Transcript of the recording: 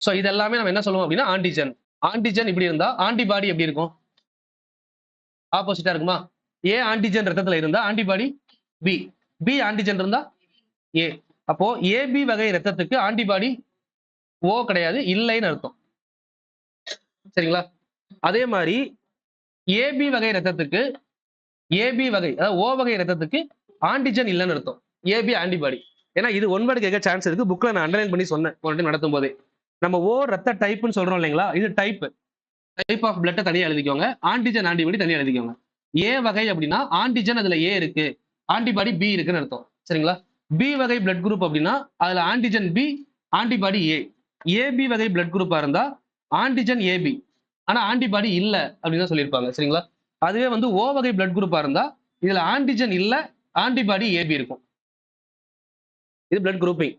So இது எல்லாமே நம்ம என்ன சொல்லுவோம் அப்படின்னா ஆன்டிஜன். ஆன்டிஜன் இப்படி இருந்தா ஆன்டிபாடி எப்படி இருக்கும்? ஆப்போசிட்டா இருக்குமா? ஏ ஆன்டிஜன் ரத்தத்துல இருந்தா ஆன்டிபாடி பி. பி ஆன்டிஜன் இருந்தா ஏ. அப்போ ஏபி வகை ரத்தத்துக்கு ஆன்டிபாடி ஓ கிடையாது, இல்லைன்னு அர்த்தம். சரிங்களா? அதே மாதிரி ஏபி வகை ரத்தத்துக்கு ஏபி வகை அதாவது ஓ வகை ரத்தத்துக்கு ஆன்டிஜன் இல்லைன்னு அர்த்தம். AB antibody. ஏன்னா இது ஒன்பது கேட்க சான்ஸ் இருக்கு. புக்ல நான் அண்டர்லைன் பண்ணி சொன்னேன் ஒரு டைம் நடத்தும் போதே. நம்ம ஓ ரத்த டைப்னு சொல்றோம் இல்லைங்களா? இது டைப். டைப் ஆஃப் பிளட் தனியா எழுதிக்கோங்க. ஆன்டிஜன் ஆன்டிபாடி தனியா எழுதிக்கோங்க. ஏ வகை அப்படின்னா ஆன்டிஜன் அதுல ஏ இருக்கு, ஆன்டிபாடி பி இருக்குன்னு அர்த்தம். சரிங்களா? பி வகை பிளட் குரூப் அப்படின்னா அதுல ஆன்டிஜன் பி, ஆன்டிபாடி ஏ. ஏபி வகை பிளட் குரூப்பா இருந்தா ஆன்டிஜன் ஏபி, ஆனா ஆன்டிபாடி இல்ல அப்படின்னு தான் சொல்லியிருப்பாங்க. சரிங்களா? அதுவே வந்து ஓ வகை பிளட் குரூப்பா இருந்தா இதுல ஆன்டிஜன் இல்ல, ஆன்டிபாடி ஏபி இருக்கும். இது பிளட் குரூப்பிங்.